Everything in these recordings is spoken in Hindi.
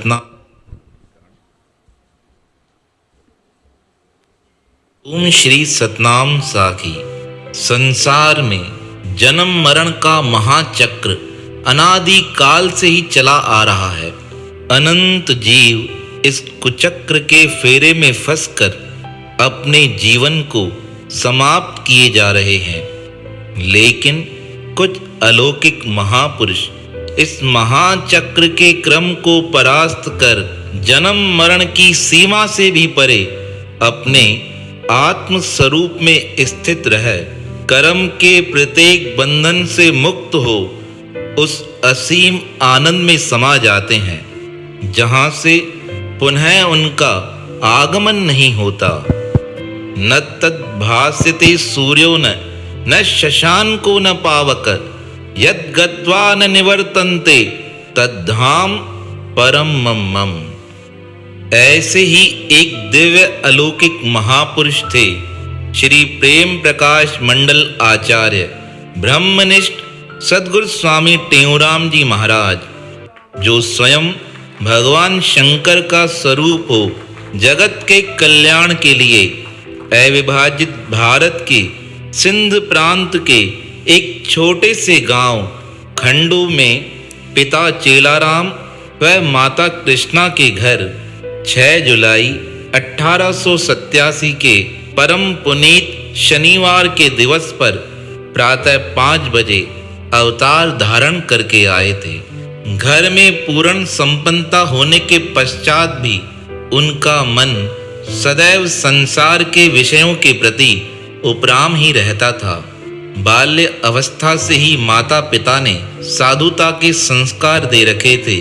सतनाम। ओम श्री सतनाम साखी। संसार में जन्म मरण का महाचक्र अनादि काल से ही चला आ रहा है। अनंत जीव इस कुचक्र के फेरे में फंसकर अपने जीवन को समाप्त किए जा रहे हैं, लेकिन कुछ अलौकिक महापुरुष इस महाचक्र के क्रम को परास्त कर जन्म मरण की सीमा से भी परे अपने आत्म स्वरूप में स्थित रह कर्म के प्रत्येक बंधन से मुक्त हो उस असीम आनंद में समा जाते हैं, जहां से पुनः उनका आगमन नहीं होता। न तद् भास्यते सूर्यो न शशांको न पावक यद् गत्वा न निवर्तन्ते तद्धाम परम मम। ऐसे ही एक दिव्य अलौकिक महापुरुष थे श्री प्रेम प्रकाश मंडल आचार्य ब्रह्मनिष्ठ सद्गुरु स्वामी टेऊराम जी महाराज, जो स्वयं भगवान शंकर का स्वरूप हो जगत के कल्याण के लिए अविभाजित भारत के सिंध प्रांत के एक छोटे से गांव खंडू में पिता चेलाराम व माता कृष्णा के घर 6 जुलाई 1887 के परम पुनीत शनिवार के दिवस पर प्रातः 5 बजे अवतार धारण करके आए थे। घर में पूर्ण संपन्नता होने के पश्चात भी उनका मन सदैव संसार के विषयों के प्रति उपराम ही रहता था। बाल्य अवस्था से ही माता पिता ने साधुता के संस्कार दे रखे थे।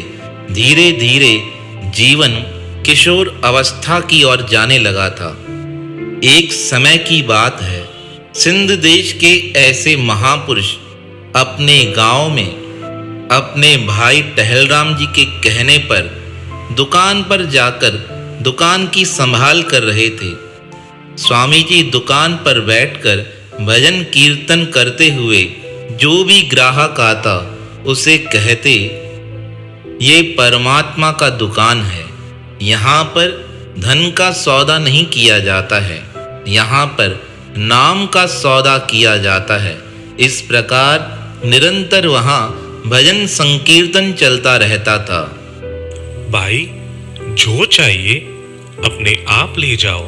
धीरे धीरे जीवन किशोर अवस्था की ओर जाने लगा था। एक समय की बात है, सिंध देश के ऐसे महापुरुष अपने गांव में अपने भाई टहलराम जी के कहने पर दुकान पर जाकर दुकान की संभाल कर रहे थे। स्वामी जी दुकान पर बैठकर भजन कीर्तन करते हुए जो भी ग्राहक आता उसे कहते, ये परमात्मा का दुकान है, यहाँ पर धन का सौदा नहीं किया जाता है, यहाँ पर नाम का सौदा किया जाता है। इस प्रकार निरंतर वहाँ भजन संकीर्तन चलता रहता था। भाई, जो चाहिए अपने आप ले जाओ।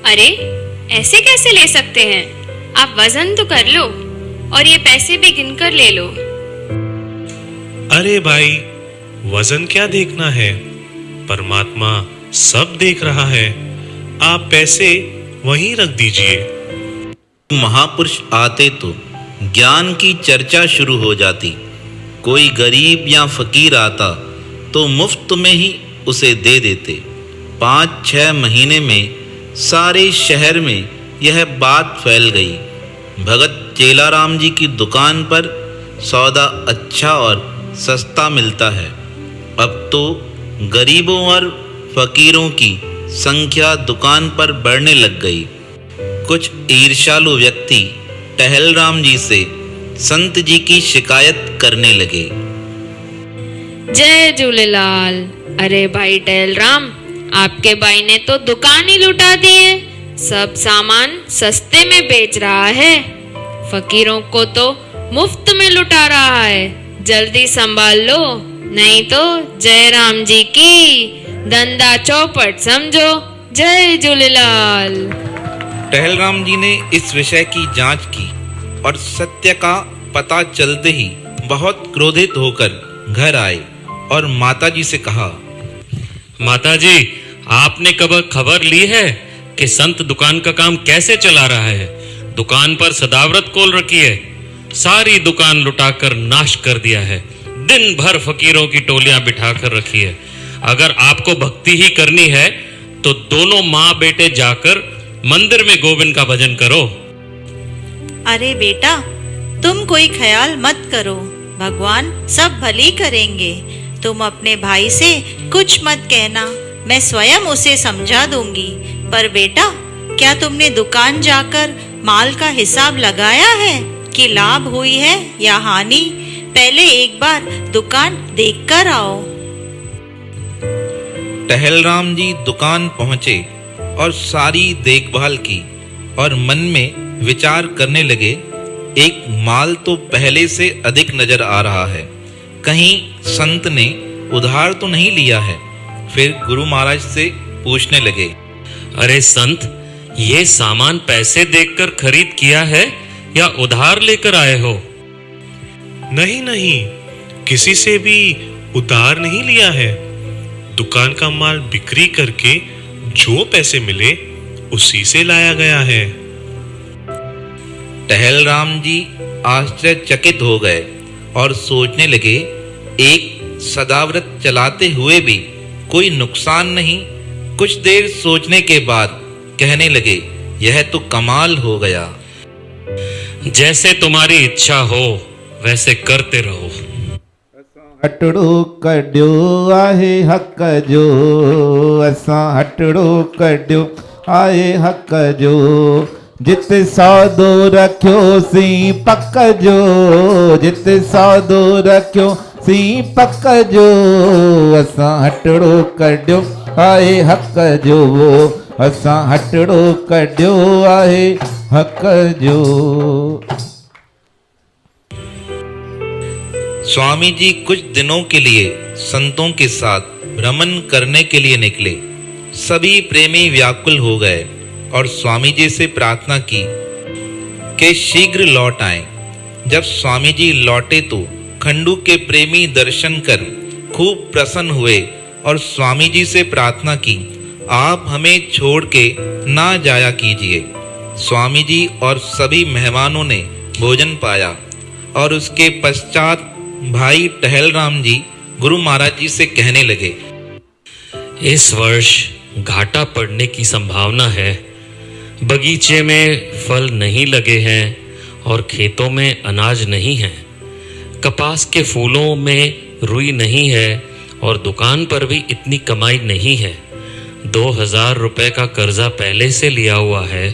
अरे ऐसे कैसे ले सकते हैं? आप वजन तो कर लो और ये पैसे भी गिनकर ले लो। अरे भाई, वजन क्या देखना है, परमात्मा सब देख रहा है। आप पैसे वहीं रख दीजिए। महापुरुष आते तो ज्ञान की चर्चा शुरू हो जाती। कोई गरीब या फकीर आता तो मुफ्त में ही उसे दे देते। 5-6 महीने में सारे शहर में यह बात फैल गई। भगत चेलाराम जी की दुकान पर सौदा अच्छा और सस्ता मिलता है। अब तो गरीबों और फकीरों की संख्या दुकान पर बढ़ने लग गई। कुछ ईर्ष्यालु व्यक्ति टहलराम जी से संत जी की शिकायत करने लगे। जय झूलेलाल। अरे भाई टहलराम, आपके भाई ने तो दुकान ही लुटा दी है। सब सामान सस्ते में बेच रहा है, फकीरों को तो मुफ्त में लुटा रहा है। जल्दी संभाल लो, नहीं तो जय राम जी की धंधा चौपट समझो। जय झूलेलाल। टहलराम जी ने इस विषय की जांच की और सत्य का पता चलते ही बहुत क्रोधित होकर घर आए और माता जी से कहा, माता जी, आपने कब खबर ली है कि संत दुकान का काम कैसे चला रहा है? दुकान पर सदाव्रत खोल रखी है, सारी दुकान लुटाकर नाश कर दिया है। दिन भर फकीरों की टोलियां बिठाकर रखी है। अगर आपको भक्ति ही करनी है तो दोनों माँ बेटे जाकर मंदिर में गोविंद का भजन करो। अरे बेटा, तुम कोई ख्याल मत करो, भगवान सब भली करेंगे। तुम अपने भाई से कुछ मत कहना, मैं स्वयं उसे समझा दूंगी। पर बेटा, क्या तुमने दुकान जाकर माल का हिसाब लगाया है कि लाभ हुई है या हानि? पहले एक बार दुकान देखकर आओ। टहलराम जी दुकान पहुंचे और सारी देखभाल की और मन में विचार करने लगे, एक माल तो पहले से अधिक नजर आ रहा है, कहीं संत ने उधार तो नहीं लिया है। फिर गुरु महाराज से पूछने लगे, अरे संत, ये सामान पैसे देकर खरीद किया है या उधार लेकर आए हो? नहीं नहीं, किसी से भी उधार नहीं लिया है। दुकान का माल बिक्री करके जो पैसे मिले उसी से लाया गया है। टहलराम जी आश्चर्यचकित हो गए और सोचने लगे, एक सदाव्रत चलाते हुए भी कोई नुकसान नहीं। कुछ देर सोचने के बाद कहने लगे, यह तो कमाल हो गया। जैसे तुम्हारी इच्छा हो वैसे करते रहो। हटड़ो कड्यो आहे हक जो, असां हटड़ो कड्यो आहे हक जो, जित सौदो रखियो सी पक जो, जित सौदो रखियो सी पक जो, असां हटड़ो कड्यो आहे हक जो, असां हटड़ो कड्यो आहे हक जो। स्वामी जी कुछ दिनों के लिए संतों के साथ भ्रमण करने के लिए निकले। सभी प्रेमी व्याकुल हो गए और स्वामी जी से प्रार्थना की कि शीघ्र लौट आएं। जब स्वामी जी लौटे तो खंडू के प्रेमी दर्शन कर खूब प्रसन्न हुए और स्वामी जी से प्रार्थना की, आप हमें छोड़ के ना जाया कीजिए। स्वामी जी और सभी मेहमानों ने भोजन पाया और उसके पश्चात भाई टहलराम जी गुरु महाराज जी से कहने लगे, इस वर्ष घाटा पड़ने की संभावना है। बगीचे में फल नहीं लगे हैं और खेतों में अनाज नहीं है। कपास के फूलों में रुई नहीं है और दुकान पर भी इतनी कमाई नहीं है। 2000 रुपए का कर्जा पहले से लिया हुआ है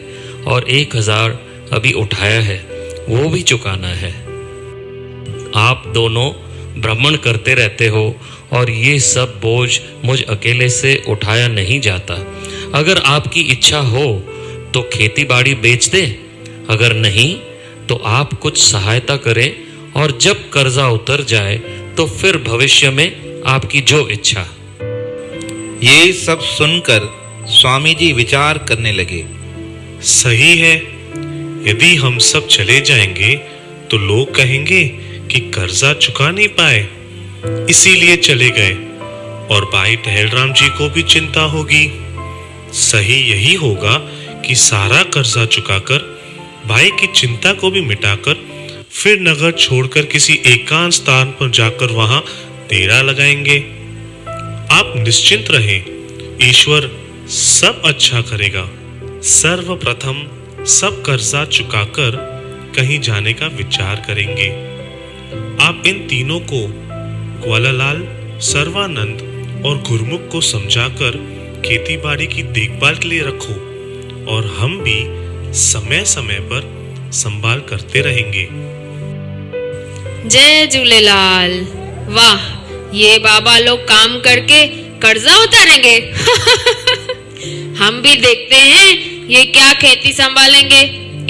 और 1000 अभी उठाया है, वो भी चुकाना है। आप दोनों भ्रमण करते रहते हो और ये सब बोझ मुझ अकेले से उठाया नहीं जाता। अगर आपकी इच्छा हो तो खेती बाड़ी बेच दे, अगर नहीं तो आप कुछ सहायता करें और जब कर्जा उतर जाए तो फिर भविष्य में आपकी जो इच्छा। ये सब सुनकर स्वामी जी विचार करने लगे, सही है, यदि हम सब चले जाएंगे तो लोग कहेंगे कि कर्जा चुका नहीं पाए, इसीलिए चले गए, और भाई टहलराम जी को भी चिंता होगी। सही यही होगा कि सारा कर्जा चुकाकर भाई की चिंता को भी मिटाकर फिर नगर छोड़कर किसी एकांत स्थान पर जाकर वहां डेरा लगाएंगे। आप निश्चिंत रहें, ईश्वर सब अच्छा करेगा। सर्वप्रथम सब कर्जा चुकाकर कहीं जाने का विचार करेंगे। आप इन तीनों को ग्वालालाल, सर्वानंद और गुरमुख को समझाकर खेती बाड़ी की देखभाल के लिए रखो और हम भी समय समय पर संभाल करते रहेंगे। जय झूलेलाल। वाह, ये बाबा लोग काम करके कर्जा उतारेंगे। हम भी देखते हैं ये क्या खेती संभालेंगे।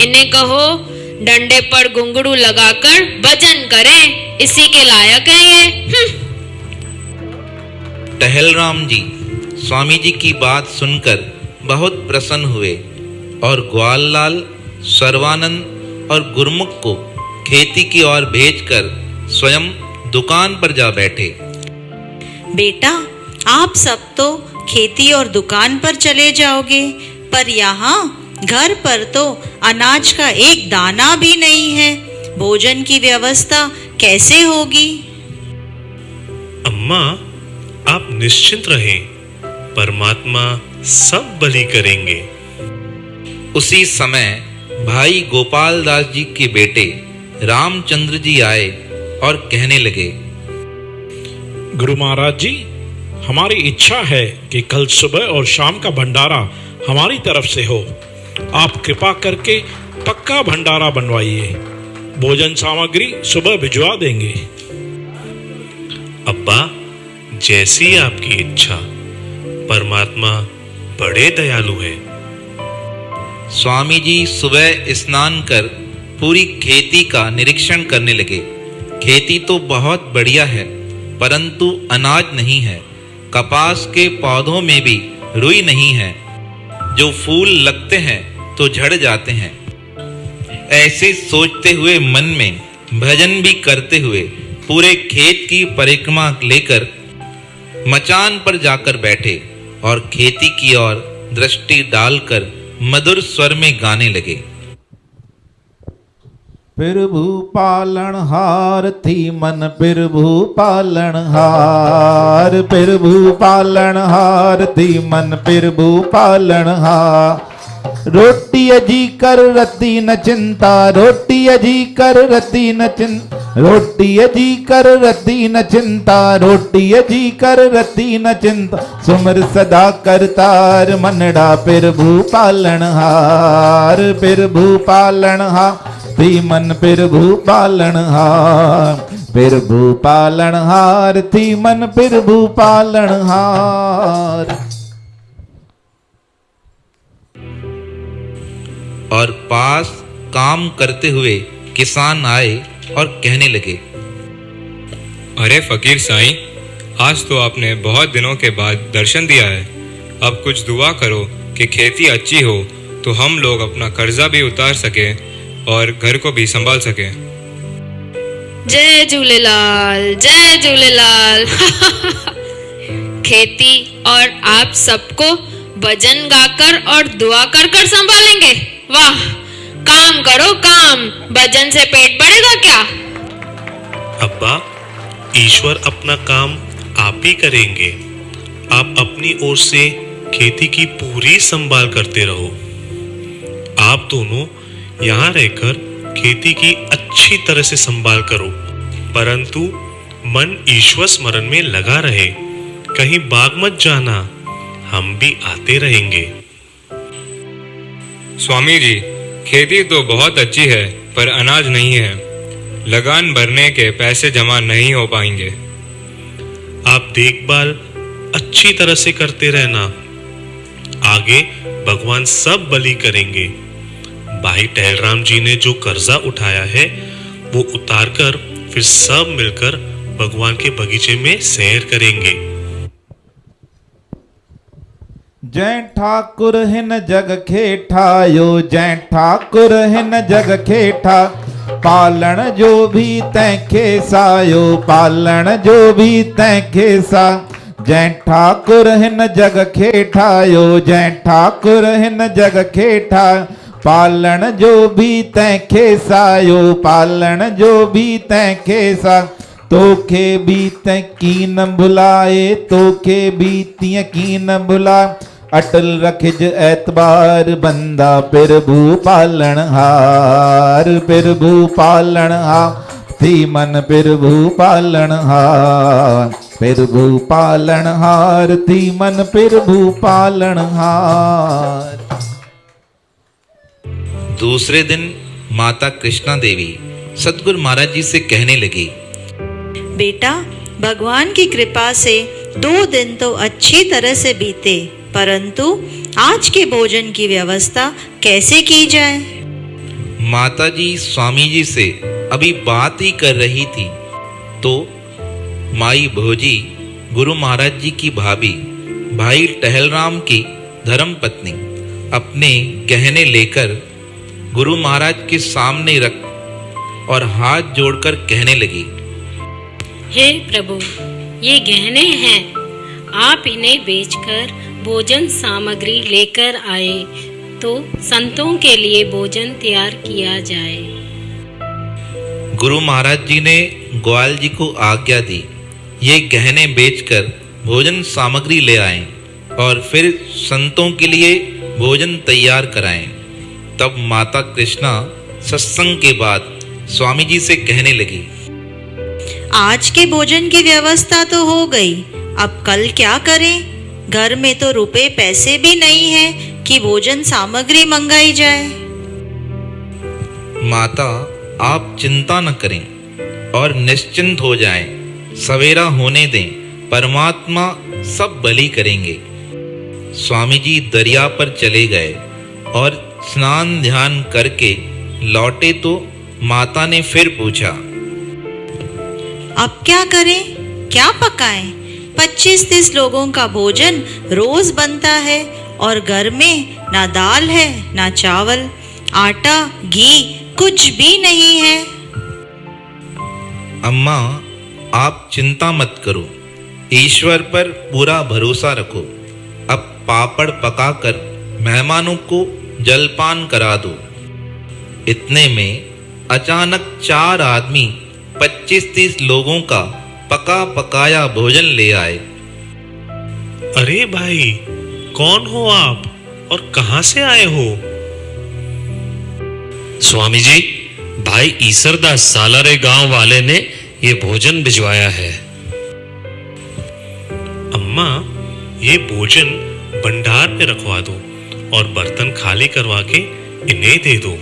इन्हें कहो डंडे पर घुंघरू लगाकर भजन करें, इसी के लायक है ये। टहलराम जी स्वामी जी की बात सुनकर बहुत प्रसन्न हुए और ग्वाललाल, सर्वानंद और गुरमुख को खेती की ओर भेजकर स्वयं दुकान पर जा बैठे। बेटा, आप सब तो खेती और दुकान पर चले जाओगे, पर यहाँ घर पर तो अनाज का एक दाना भी नहीं है। भोजन की व्यवस्था कैसे होगी? अम्मा, आप निश्चिंत रहें, परमात्मा सब भली करेंगे। उसी समय भाई गोपाल दास जी के बेटे रामचंद्र जी आए और कहने लगे, गुरु महाराज जी, हमारी इच्छा है कि कल सुबह और शाम का भंडारा हमारी तरफ से हो। आप कृपा करके पक्का भंडारा बनवाइए। भोजन सामग्री सुबह भिजवा देंगे। अब्बा, जैसी आपकी इच्छा, परमात्मा बड़े दयालु है। स्वामी जी सुबह स्नान कर पूरी खेती का निरीक्षण करने लगे। खेती तो बहुत बढ़िया है, परंतु अनाज नहीं है। कपास के पौधों में भी रुई नहीं है। जो फूल लगते हैं तो झड़ जाते हैं। ऐसे सोचते हुए मन में भजन भी करते हुए पूरे खेत की परिक्रमा लेकर मचान पर जाकर बैठे और खेती की ओर दृष्टि डालकर मधुर स्वर में गाने लगे। प्रभु पालनहार थी मन प्रभु पालनहार, प्रभु पालनहार थी मन प्रभु पालनहार। रोटी अजी कर रती न चिंता, रोटी अजी कर रती न चिंता, रोटी अजी कर रती न चिंता, रोटी अजी कर रती न चिंता। सुमर सदा करतार मनड़ा प्रभु पालनहार, प्रभु पालनहार थी मन प्रभु पालनहार, प्रभु पालनहार थी मन प्रभु पालनहार। और पास काम करते हुए किसान आए और कहने लगे, अरे फकीर साईं, आज तो आपने बहुत दिनों के बाद दर्शन दिया है। अब कुछ दुआ करो कि खेती अच्छी हो तो हम लोग अपना कर्जा भी उतार सके और घर को भी संभाल सके। जय झूलेलाल, जय झूलेलाल। खेती और आप सबको भजन गाकर और दुआ कर कर संभालेंगे। वाह, काम करो काम, भजन से पेट भरेगा क्या? अब्बा, ईश्वर अपना काम आप ही करेंगे। आप अपनी ओर से खेती की पूरी संभाल करते रहो। आप दोनों यहाँ रहकर खेती की अच्छी तरह से संभाल करो, परंतु मन ईश्वर स्मरण में लगा रहे। कहीं भाग मत जाना, हम भी आते रहेंगे। स्वामी जी, खेती तो बहुत अच्छी है पर अनाज नहीं है। लगान भरने के पैसे जमा नहीं हो पाएंगे। आप देखभाल अच्छी तरह से करते रहना, आगे भगवान सब भली करेंगे। भाई टहलराम जी ने जो कर्जा उठाया है वो उतार कर फिर सब मिलकर भगवान के बगीचे में सैर करेंगे। जय ठाकुर हिन जग खेठायो, जय ठाकुर हिन जग खेठा। पालण जो भी तैंखे सायो, पालण जो भी तैंखे सा। जय ठाकुर हिन जग खेठायो, जय ठाकुर हिन जग खेठा। पालण जो भी तैंखे सायो, पालण जो भी तैंखे सा। तोखे भी तैं भुलाए, तोखे भी तीअं कीन भुला। अटल रखिज एतबार बंदा प्रभु पालनहार, प्रभु पालनहार थी मन प्रभु पालनहार, प्रभु पालनहार थी मन प्रभु पालनहार। दूसरे दिन माता कृष्णा देवी सतगुरु महाराज जी से कहने लगी, बेटा, भगवान की कृपा से 2 दिन तो अच्छी तरह से बीते, परंतु आज के भोजन की व्यवस्था कैसे की जाए? माता जी स्वामी जी से अभी बात ही कर रही थी तो माई भोजी गुरु महाराज जी की भाभी भाई टहलराम की धर्म पत्नी अपने गहने लेकर गुरु महाराज के सामने रख और हाथ जोड़कर कहने लगी, हे प्रभु, ये गहने हैं, आप इन्हें बेचकर भोजन सामग्री लेकर आए तो संतों के लिए भोजन तैयार किया जाए। गुरु महाराज जी ने ग्वाल जी को आज्ञा दी, ये गहने बेचकर भोजन सामग्री ले आएं और फिर संतों के लिए भोजन तैयार कराएं। तब माता कृष्णा सत्संग के बाद स्वामी जी से कहने लगी, आज के भोजन की व्यवस्था तो हो गई, अब कल क्या करें? घर में तो रुपए पैसे भी नहीं है कि भोजन सामग्री मंगाई जाए। माता, आप चिंता न करें और निश्चिंत हो जाएं। सवेरा होने दें, परमात्मा सब भली करेंगे। स्वामी जी दरिया पर चले गए और स्नान ध्यान करके लौटे तो माता ने फिर पूछा, अब क्या करें, क्या पकाएं? 25-30 लोगों का भोजन रोज बनता है और घर में ना दाल है ना चावल, आटा घी कुछ भी नहीं है। अम्मा, आप चिंता मत करो, ईश्वर पर पूरा भरोसा रखो। अब पापड़ पकाकर मेहमानों को जलपान करा दो। इतने में अचानक 4 आदमी 25-30 लोगों का पका पकाया भोजन ले आए। अरे भाई, कौन हो आप और कहां से आए हो? स्वामी जी, भाई ईसरदास सालारे गांव वाले ने ये भोजन भिजवाया है। अम्मा, ये भोजन भंडार में रखवा दो और बर्तन खाली करवा के इन्हें दे दो।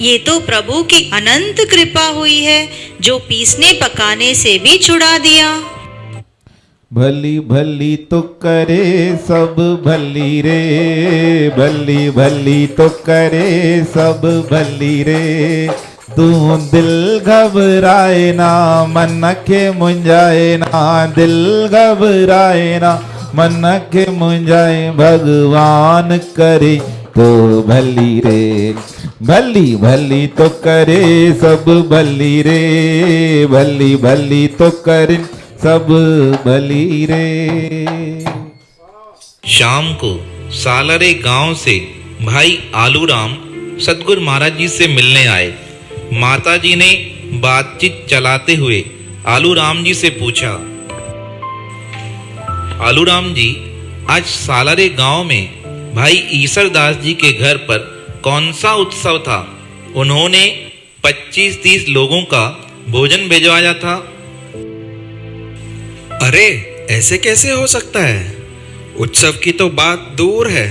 ये तो प्रभु की अनंत कृपा हुई है, जो पीसने पकाने से भी छुड़ा दिया। भली भली तो करे सब भली रे, भली भली तो करे सब भली रे। तू दिल घबराए ना, मन के मुंजाए ना, दिल घबराए ना, मन के मुंजाए। भगवान करे तो भली रे, भली भली तो करे सब भली रे, भली भली तो करे सब भली रे। शाम को सालारे गांव से भाई आलूराम सतगुरु महाराज जी से मिलने आए। माता जी ने बातचीत चलाते हुए आलूराम जी से पूछा, आलूराम जी, आज सालारे गांव में भाई ईसरदास जी के घर पर कौन सा उत्सव था? उन्होंने 25-30 लोगों का भोजन भिजवाया था। अरे, ऐसे कैसे हो सकता है? उत्सव की तो बात दूर है।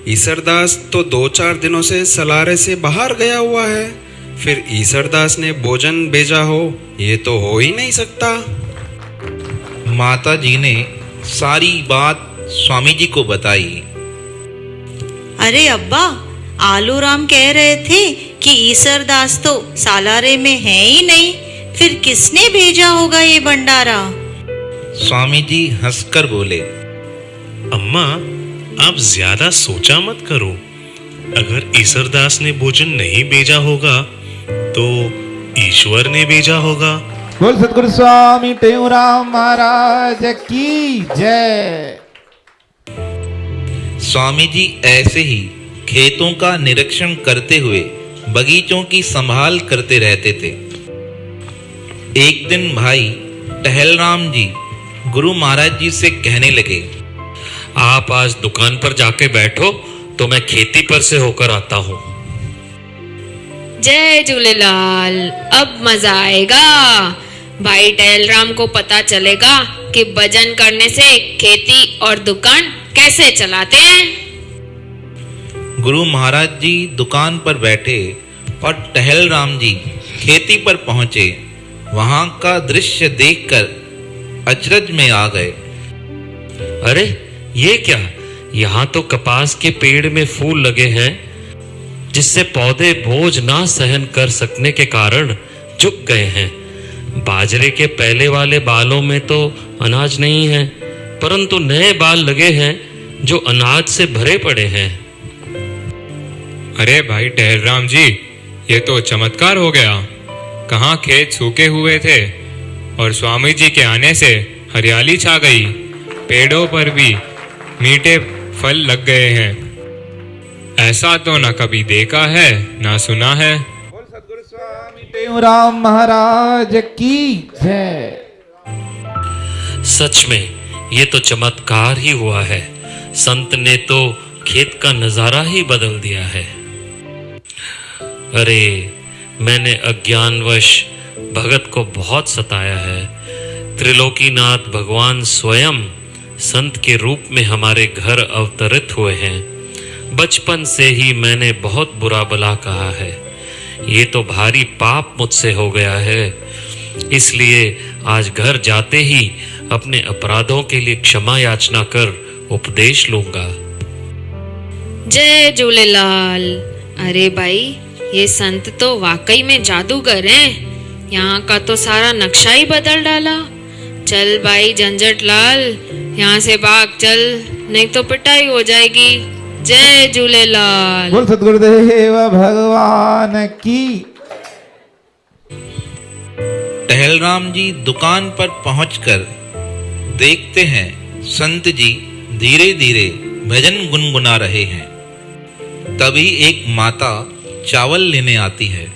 ईसरदास तो 2-4 दिनों से सलारे से बाहर गया हुआ है। फिर ईसरदास ने भोजन भेजा हो, ये तो हो ही नहीं सकता। माता जी ने सारी बात स्वामी जी को बताई। अरे अब्बा, आलूराम कह रहे थे कि ईसरदास तो सालारे में है ही नहीं, फिर किसने भेजा होगा ये भंडारा? स्वामी जी हंसकर बोले, अम्मा, आप ज्यादा सोचा मत करो। अगर ईसरदास ने भोजन नहीं भेजा होगा तो ईश्वर ने भेजा होगा। बोल सतगुरु स्वामी टेऊराम महाराज की जय। स्वामी जी ऐसे ही खेतों का निरीक्षण करते हुए बगीचों की संभाल करते रहते थे। एक दिन भाई टहलराम जी गुरु महाराज जी से कहने लगे, आप आज दुकान पर जाके बैठो तो मैं खेती पर से होकर आता हूँ। जय झूलेलाल। अब मजा आएगा। भाई टहलराम को पता चलेगा कि भजन करने से खेती और दुकान कैसे चलाते हैं। गुरु महाराज जी दुकान पर बैठे और टहलराम जी खेती पर पहुंचे। वहां का दृश्य देखकर अचरज में आ गए। अरे, ये क्या? यहाँ तो कपास के पेड़ में फूल लगे हैं, जिससे पौधे बोझ ना सहन कर सकने के कारण झुक गए हैं। बाजरे के पहले वाले बालों में तो अनाज नहीं है, परंतु नए बाल लगे हैं जो अनाज से भरे पड़े हैं। अरे भाई टहलराम जी, ये तो चमत्कार हो गया। कहाँ खेत सूखे हुए थे और स्वामी जी के आने से हरियाली छा गई। पेड़ों पर भी मीठे फल लग गए हैं। ऐसा तो न कभी देखा है ना सुना है। बोल सतगुरु स्वामी टेऊराम महाराज की जय। सच में ये तो चमत्कार ही हुआ है। संत ने तो खेत का नजारा ही बदल दिया है। अरे, मैंने अज्ञानवश भगत को बहुत सताया है। त्रिलोकीनाथ भगवान स्वयं संत के रूप में हमारे घर अवतरित हुए हैं। बचपन से ही मैंने बहुत बुरा भला कहा है। ये तो भारी पाप मुझसे हो गया है। इसलिए आज घर जाते ही अपने अपराधों के लिए क्षमा याचना कर उपदेश लूंगा। जय झूलेलाल। अरे भाई, ये संत तो वाकई में जादूगर हैं। यहाँ का तो सारा नक्शा ही बदल डाला। चल भाई झंझट लाल, यहाँ से भाग चल, नहीं तो पिटाई हो जाएगी। जय झूलेलाल। बोल सतगुरुदेव भगवान की। टहलराम जी दुकान पर पहुंचकर देखते हैं संत जी धीरे धीरे भजन गुनगुना रहे हैं। तभी एक माता चावल लेने आती है।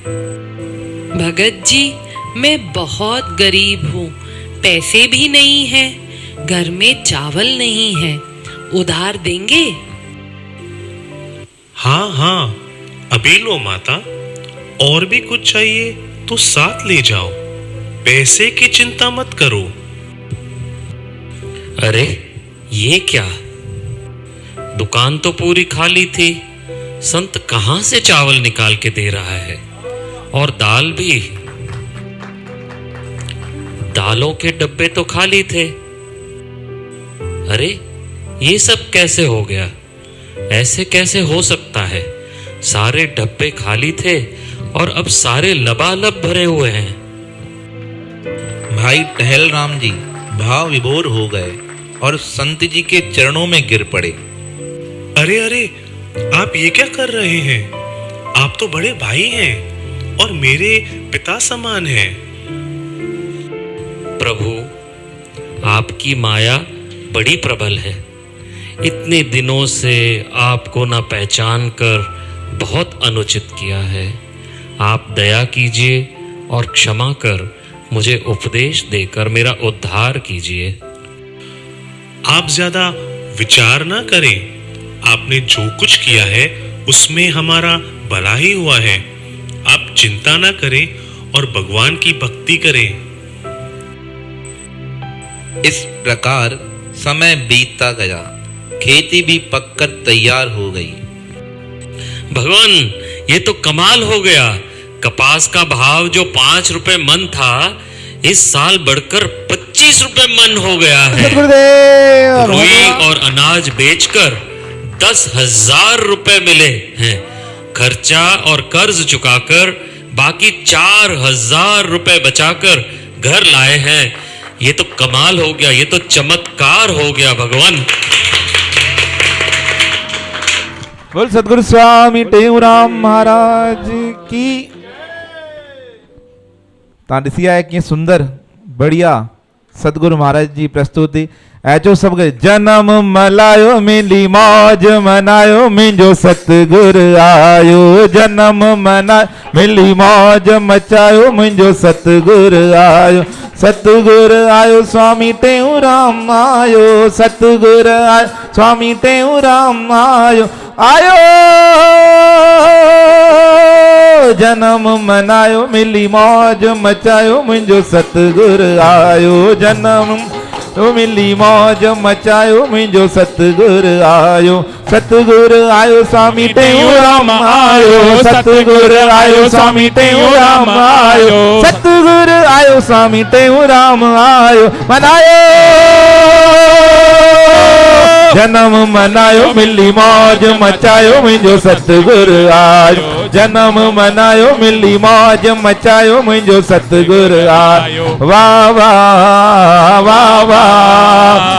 भगत जी, मैं बहुत गरीब हूँ, पैसे भी नहीं है, घर में चावल नहीं है, उधार देंगे? हाँ हाँ, अभी लो माता। और भी कुछ चाहिए तो साथ ले जाओ, पैसे की चिंता मत करो। अरे ये क्या, दुकान तो पूरी खाली थी, संत कहां से चावल निकाल के दे रहा है? और दाल भी, दालों के डब्बे तो खाली थे। अरे ये सब कैसे हो गया? ऐसे कैसे हो सकता है? सारे डब्बे खाली थे और अब सारे लबालब भरे हुए हैं। भाई टहलराम जी भाव विभोर हो गए और संत जी के चरणों में गिर पड़े। अरे अरे, आप ये क्या कर रहे हैं? आप तो बड़े भाई हैं और मेरे पिता समान हैं। प्रभु, आपकी माया बड़ी प्रबल है। इतने दिनों से आपको न पहचान कर बहुत अनुचित किया है। आप दया कीजिए और क्षमा कर मुझे उपदेश देकर मेरा उद्धार कीजिए। आप ज्यादा विचार ना करें। आपने जो कुछ किया है उसमें हमारा भला ही हुआ है। आप चिंता ना करें और भगवान की भक्ति करें। इस प्रकार समय बीतता गया, खेती भी पककर तैयार हो गई। भगवान, ये तो कमाल हो गया। कपास का भाव जो 5 रुपए मन था, इस साल बढ़कर 25 रुपए मन हो गया है। रुई और अनाज बेचकर 10,000 रुपए मिले हैं। खर्चा और कर्ज चुकाकर बाकी 4,000 रुपए बचाकर घर लाए हैं। ये तो कमाल हो गया, ये तो चमत्कार हो गया भगवान। बोल सतगुरु स्वामी टेऊराम महाराज की। तांडसिया है कि सुंदर बढ़िया सतगुरु महाराज जी प्रस्तुति ऐचो सब जन्म मलायो मिली मौज मनायो मिंजो सतगुरु आयो। जन्म मना मिली मौज मचायो मिंजो सतगुरु आयो। सतगुरु आयो स्वामी टेऊराम आयो। सतगुरु आयो स्वामी टेऊराम आयो। आयो जन्म मनायो मिली मौज मचायो मुंजो सतगुरु आयो। जन्म तो मिली मौज मचायो मुंजो सतगुरु आयो। सतगुरु आयो स्वामी टेऊराम आयो। सतगुरु आयो स्वामी टेऊराम आयो। सतगुरु आयो स्वामी टेऊराम आयो। मनायो जन्म मनायो मिली मौज मचायो मुंजो सतगुरु आयो। जन्म मनायो मिली मौज मचायो मुंजो सतगुरु आयो। वाह वाह वाह वाह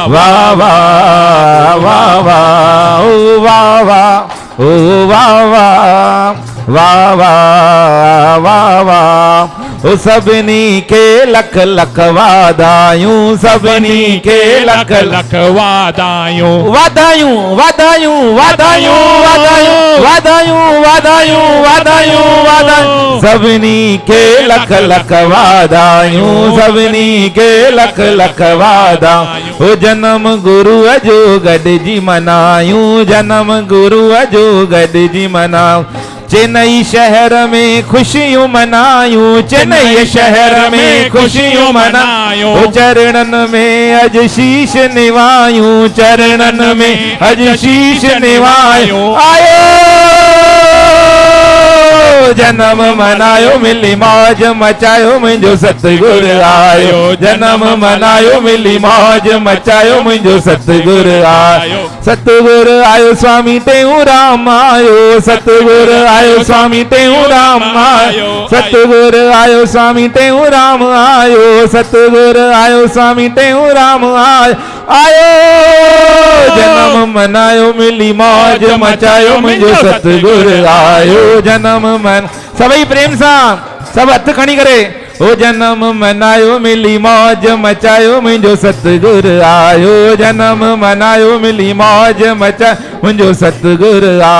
वाह वाह वाह वाह ओ वाह वाह ओ वाह वाह वाह वाह वाह वाह। ओ सबनी के लख लख वादायूं। सबनी के लख लख वादायूं। वादायूं वादायूं वादायूं वादायूं वादायूं वादायूं वादायूं वादायूं। सबनी के लख लख वादायूं। सबनी के लख लख वादा। ओ जन्म गुरु अजो गॾ जी मनायूं। जन्म गुरु अजो गॾ जी मनाऊं। चेन्नई शहर में खुशियों मनायूं। चेन्नई शहर में खुशियों मनायूं। चरणन में अज शीश निवायूं। चरणन में अज शीश निवायूं। आयो जन्म मनायो मिली मौज मचायो मुंहिंजो सतगुरु आयो जन्म मनायो मिली मौज मचायो मुंहिंजो सतगुरु आयो सतगुरु आयो स्वामी टेऊंराम आयो सतगुरु आयो स्वामी टेऊंराम आयो सतगुरु आयो स्वामी टेऊंराम आयो सतगुरु आयो स्वामी टेऊंराम आयो जन्म मनायो मिली मौज मचायो मुंहिंजो सतगुरु आयो जन्म मन सभई प्रेम सां सब हथ खणी करे ओ जन्म मनायो मिली मौज मचायो मुंहिंजो सतगुरु आयो जन्म मनायो मिली मौज मचा मुंहिंजो सतगुरु आ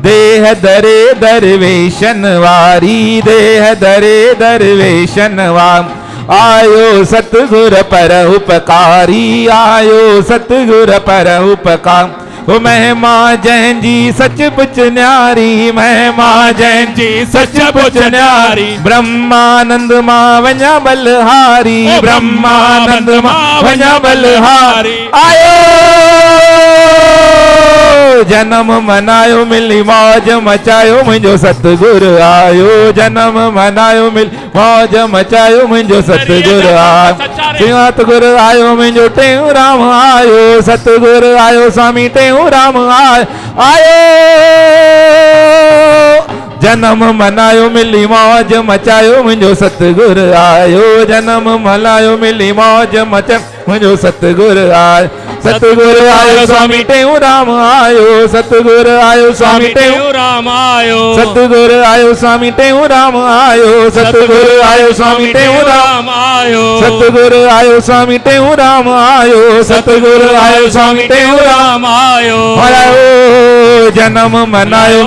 देह दरे दरवेशन वारी देह दरे दरवेशन वार आयो सतगुर पर उपकारी आयो सतगुर पर उपकार ओ महिमा जैन जी सचमुच न्यारी महिमा जैन जी सचमुच न्यारी ब्रह्मानंद मां वञा बलहारी ब्रह्मानंद मां वञा बलहारी आयो जन्म मनायो मिली मौज मचायो मुंहिंजो सतगुरु आयो जन्म मनायो मिली मौज मचायो मुंहिंजो सतगुरु आयो सतगुरु आयो मुंहिंजो टेऊंराम आयो सतगुरु आयो स्वामी टेऊंराम आयो जन्म मनायो मिली मौज मचायो मुंहिंजो सतगुरु आयो जन्म मनायो मिली मौज मचायो मुंहिंजो सतगुरु आयो सतगुरु आयो स्वामी टेऊंराम आयो सतगुरु आयो स्वामी टेऊंराम आयो सतगुरु आयो स्वामी टेऊंराम आयो सतगुरु आयो स्वामी टेऊंराम आयो सतगुरु आयो स्वामी टेऊंराम आयो सतगुरु आयो स्वामी टेऊंराम आयो जन्म मनायो